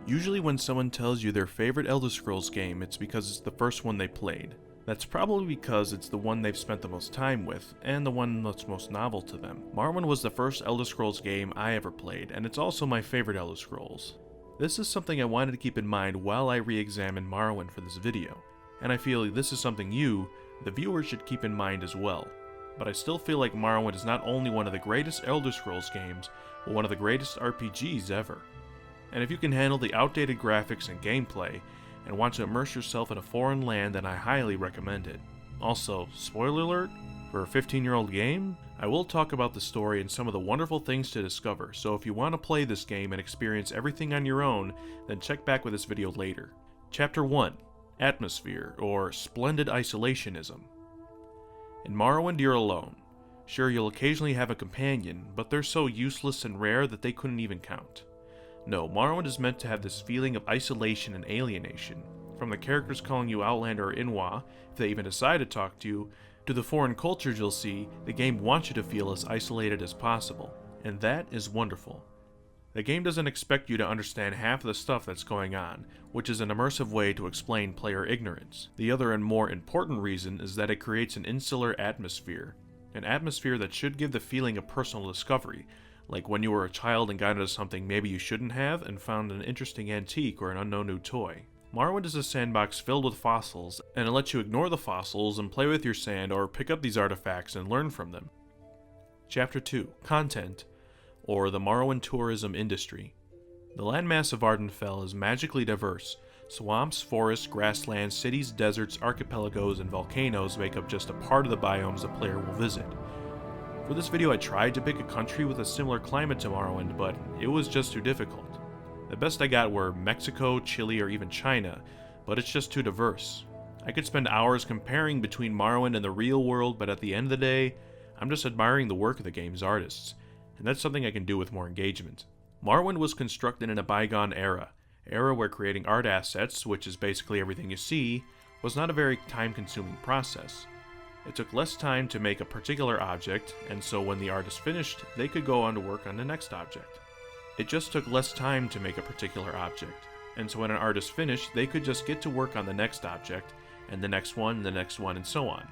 Usually when someone tells you their favorite Elder Scrolls game, it's because it's the first one they played. That's probably because it's the one they've spent the most time with, and the one that's most novel to them. Morrowind was the first Elder Scrolls game I ever played, and it's also my favorite Elder Scrolls. This is something I wanted to keep in mind while I re-examine Morrowind for this video, and I feel this is something you, the viewer, should keep in mind as well. But I still feel like Morrowind is not only one of the greatest Elder Scrolls games, but one of the greatest RPGs ever. And if you can handle the outdated graphics and gameplay, and want to immerse yourself in a foreign land, then I highly recommend it. Also, spoiler alert, for a 15-year-old game, I will talk about the story and some of the wonderful things to discover, so if you want to play this game and experience everything on your own, then check back with this video later. Chapter 1. Atmosphere, or Splendid Isolationism. In Morrowind, you're alone. Sure, you'll occasionally have a companion, but they're so useless and rare that they couldn't even count. No, Morrowind is meant to have this feeling of isolation and alienation, from the characters calling you Outlander or Inwa, if they even decide to talk to you, to the foreign cultures you'll see. The game wants you to feel as isolated as possible, and that is wonderful. The game doesn't expect you to understand half of the stuff that's going on, which is an immersive way to explain player ignorance. The other and more important reason is that it creates an insular atmosphere, an atmosphere that should give the feeling of personal discovery, like when you were a child and got into something maybe you shouldn't have and found an interesting antique or an unknown new toy. Morrowind is a sandbox filled with fossils, and it lets you ignore the fossils and play with your sand or pick up these artifacts and learn from them. Chapter 2. Content, or the Morrowind tourism industry. The landmass of Ardenfell is magically diverse. Swamps, forests, grasslands, cities, deserts, archipelagos, and volcanoes make up just a part of the biomes the player will visit. For this video I tried to pick a country with a similar climate to Morrowind, but it was just too difficult. The best I got were Mexico, Chile, or even China, but it's just too diverse. I could spend hours comparing between Morrowind and the real world, but at the end of the day, I'm just admiring the work of the game's artists, and that's something I can do with more engagement. Morrowind was constructed in a bygone era where creating art assets, which is basically everything you see, was not a very time-consuming process. It took less time to make a particular object, and so when the artist finished, they could go on to work on the next object. It just took less time to make a particular object, and so when an artist finished, they could just get to work on the next object, and the next one, and so on.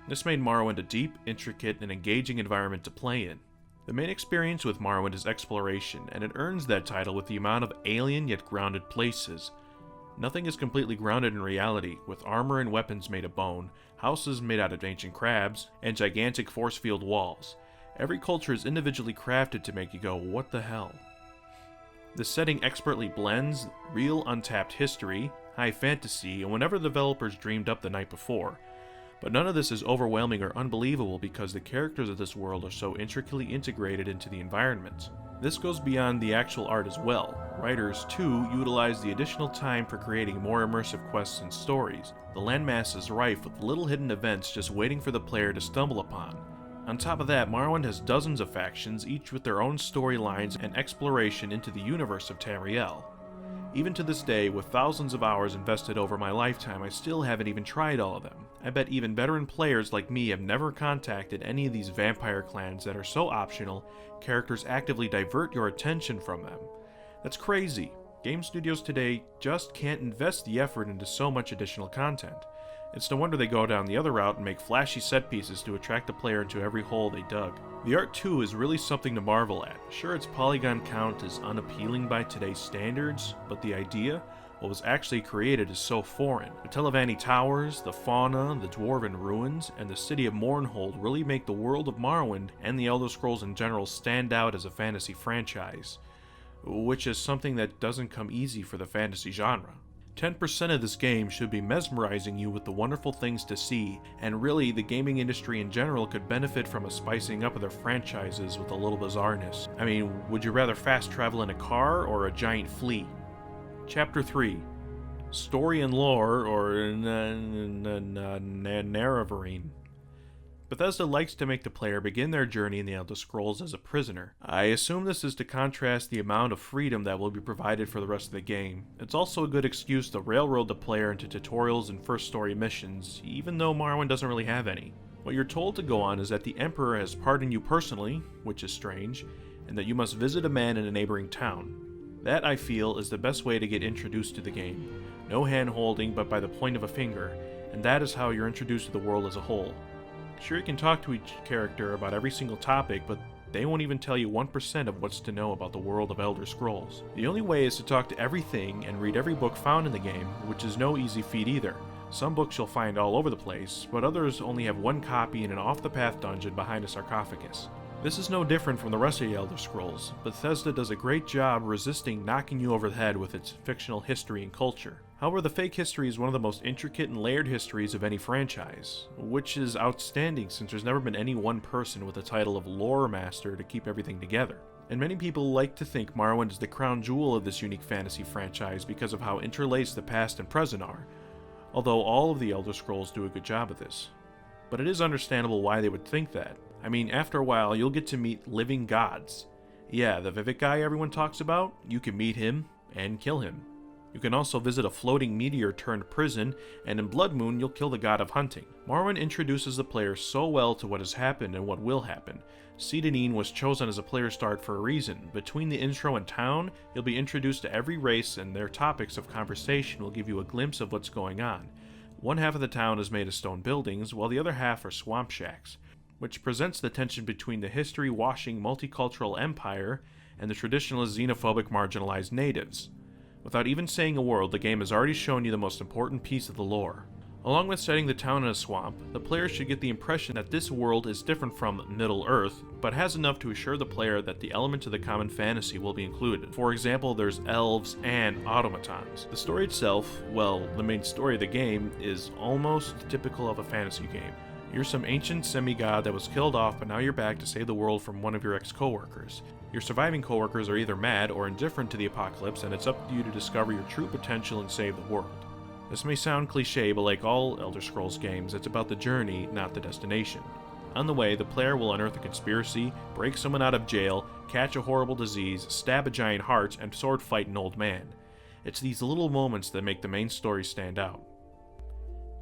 This made Morrowind a deep, intricate, and engaging environment to play in. The main experience with Morrowind is exploration, and it earns that title with the amount of alien yet grounded places. Nothing is completely grounded in reality, with armor and weapons made of bone, houses made out of ancient crabs, and gigantic force field walls. Every culture is individually crafted to make you go, what the hell? The setting expertly blends real untapped history, high fantasy, and whatever the developers dreamed up the night before. But none of this is overwhelming or unbelievable because the characters of this world are so intricately integrated into the environment. This goes beyond the actual art as well. Writers, too, utilize the additional time for creating more immersive quests and stories. The landmass is rife with little hidden events just waiting for the player to stumble upon. On top of that, Morrowind has dozens of factions, each with their own storylines and exploration into the universe of Tamriel. Even to this day, with thousands of hours invested over my lifetime, I still haven't even tried all of them. I bet even veteran players like me have never contacted any of these vampire clans that are so optional, characters actively divert your attention from them. That's crazy. Game studios today just can't invest the effort into so much additional content. It's no wonder they go down the other route and make flashy set pieces to attract the player into every hole they dug. The art too is really something to marvel at. Sure, its polygon count is unappealing by today's standards, but the idea, what was actually created, is so foreign. The Telvanni Towers, the fauna, the dwarven ruins, and the city of Mournhold really make the world of Morrowind and the Elder Scrolls in general stand out as a fantasy franchise, which is something that doesn't come easy for the fantasy genre. 10% of this game should be mesmerizing you with the wonderful things to see, and really, the gaming industry in general could benefit from a spicing up of their franchises with a little bizarreness. I mean, would you rather fast travel in a car or a giant flea? Chapter 3. Story and Lore, or Narraverine. Bethesda likes to make the player begin their journey in the Elder Scrolls as a prisoner. I assume this is to contrast the amount of freedom that will be provided for the rest of the game. It's also a good excuse to railroad the player into tutorials and first story missions, even though Morrowind doesn't really have any. What you're told to go on is that the Emperor has pardoned you personally, which is strange, and that you must visit a man in a neighboring town. That, I feel, is the best way to get introduced to the game. No hand-holding, but by the point of a finger, and that is how you're introduced to the world as a whole. Sure, you can talk to each character about every single topic, but they won't even tell you 1% of what's to know about the world of Elder Scrolls. The only way is to talk to everything and read every book found in the game, which is no easy feat either. Some books you'll find all over the place, but others only have one copy in an off-the-path dungeon behind a sarcophagus. This is no different from the rest of the Elder Scrolls. Bethesda does a great job resisting knocking you over the head with its fictional history and culture. However, the fake history is one of the most intricate and layered histories of any franchise, which is outstanding since there's never been any one person with the title of lore master to keep everything together. And many people like to think Morrowind is the crown jewel of this unique fantasy franchise because of how interlaced the past and present are, although all of the Elder Scrolls do a good job of this. But it is understandable why they would think that. I mean, after a while, you'll get to meet living gods. Yeah, the Vivek guy everyone talks about, you can meet him and kill him. You can also visit a floating meteor-turned prison, and in Blood Moon, you'll kill the god of hunting. Morrowind introduces the player so well to what has happened and what will happen. Cédonine was chosen as a player start for a reason. Between the intro and town, you'll be introduced to every race, and their topics of conversation will give you a glimpse of what's going on. One half of the town is made of stone buildings, while the other half are swamp shacks, which presents the tension between the history-washing multicultural empire and the traditionalist xenophobic marginalized natives. Without even saying a word, the game has already shown you the most important piece of the lore. Along with setting the town in a swamp, the player should get the impression that this world is different from Middle-earth, but has enough to assure the player that the elements of the common fantasy will be included. For example, there's elves and automatons. The story itself, well, the main story of the game, is almost typical of a fantasy game. You're some ancient semi-god that was killed off, but now you're back to save the world from one of your ex-coworkers. Your surviving coworkers are either mad or indifferent to the apocalypse, and it's up to you to discover your true potential and save the world. This may sound cliche, but like all Elder Scrolls games, it's about the journey, not the destination. On the way, the player will unearth a conspiracy, break someone out of jail, catch a horrible disease, stab a giant heart, and sword fight an old man. It's these little moments that make the main story stand out.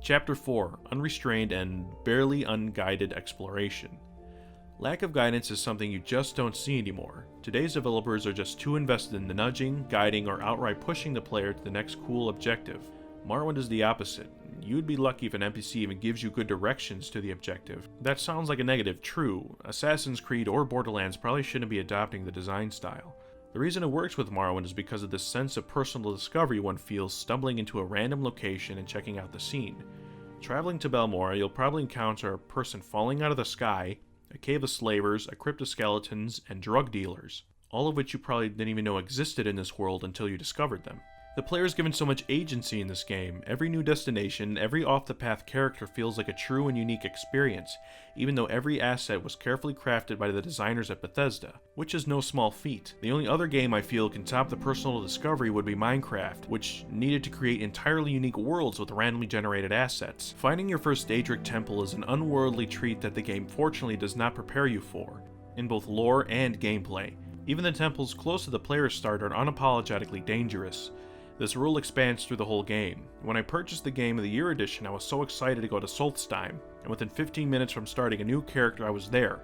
Chapter 4: Unrestrained and Barely Unguided Exploration. Lack of guidance is something you just don't see anymore. Today's developers are just too invested in the nudging, guiding, or outright pushing the player to the next cool objective. Morrowind is the opposite. You'd be lucky if an NPC even gives you good directions to the objective. That sounds like a negative, true. Assassin's Creed or Borderlands probably shouldn't be adopting the design style. The reason it works with Morrowind is because of this sense of personal discovery one feels stumbling into a random location and checking out the scene. Traveling to Balmora, you'll probably encounter a person falling out of the sky, a cave of slavers, a crypt of skeletons, and drug dealers, all of which you probably didn't even know existed in this world until you discovered them. The player is given so much agency in this game. Every new destination, every off-the-path character feels like a true and unique experience, even though every asset was carefully crafted by the designers at Bethesda, which is no small feat. The only other game I feel can top the personal discovery would be Minecraft, which needed to create entirely unique worlds with randomly generated assets. Finding your first Daedric temple is an unworldly treat that the game fortunately does not prepare you for, in both lore and gameplay. Even the temples close to the player's start are unapologetically dangerous. This rule expands through the whole game. When I purchased the Game of the Year edition, I was so excited to go to Solstheim, and within 15 minutes from starting a new character I was there,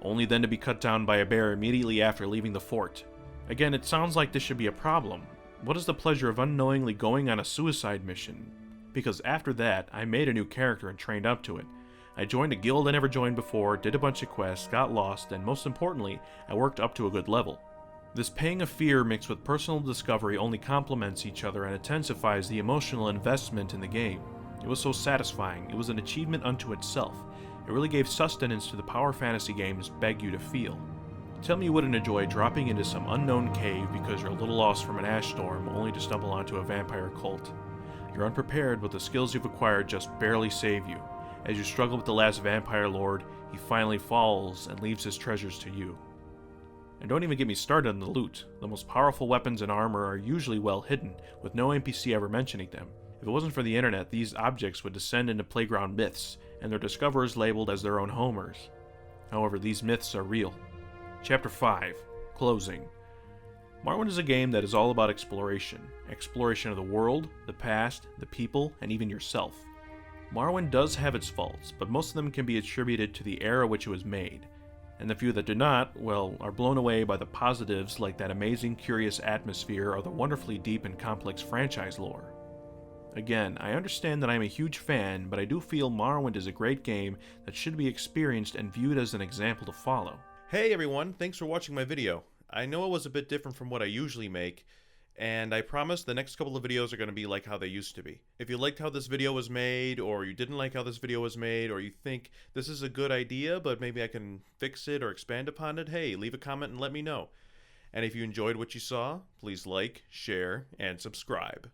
only then to be cut down by a bear immediately after leaving the fort. Again, it sounds like this should be a problem. What is the pleasure of unknowingly going on a suicide mission? Because after that, I made a new character and trained up to it. I joined a guild I never joined before, did a bunch of quests, got lost, and most importantly, I worked up to a good level. This pang of fear mixed with personal discovery only complements each other and intensifies the emotional investment in the game. It was so satisfying, it was an achievement unto itself. It really gave sustenance to the power fantasy games beg you to feel. Tell me you wouldn't enjoy dropping into some unknown cave because you're a little lost from an ash storm only to stumble onto a vampire cult. You're unprepared, but the skills you've acquired just barely save you. As you struggle with the last vampire lord, he finally falls and leaves his treasures to you. And don't even get me started on the loot. The most powerful weapons and armor are usually well hidden, with no NPC ever mentioning them. If it wasn't for the internet, these objects would descend into playground myths, and their discoverers labeled as their own homers. However, these myths are real. Chapter 5: Closing. Morrowind is a game that is all about exploration. Exploration of the world, the past, the people, and even yourself. Morrowind does have its faults, but most of them can be attributed to the era which it was made. And the few that do not, well, are blown away by the positives like that amazing, curious atmosphere or the wonderfully deep and complex franchise lore. Again, I understand that I'm a huge fan, but I do feel Morrowind is a great game that should be experienced and viewed as an example to follow. Hey everyone, thanks for watching my video. I know it was a bit different from what I usually make, and I promise the next couple of videos are going to be like how they used to be. If you liked how this video was made, or you didn't like how this video was made, or you think this is a good idea but maybe I can fix it or expand upon it, hey, leave a comment and let me know. And if you enjoyed what you saw, please like, share, and subscribe.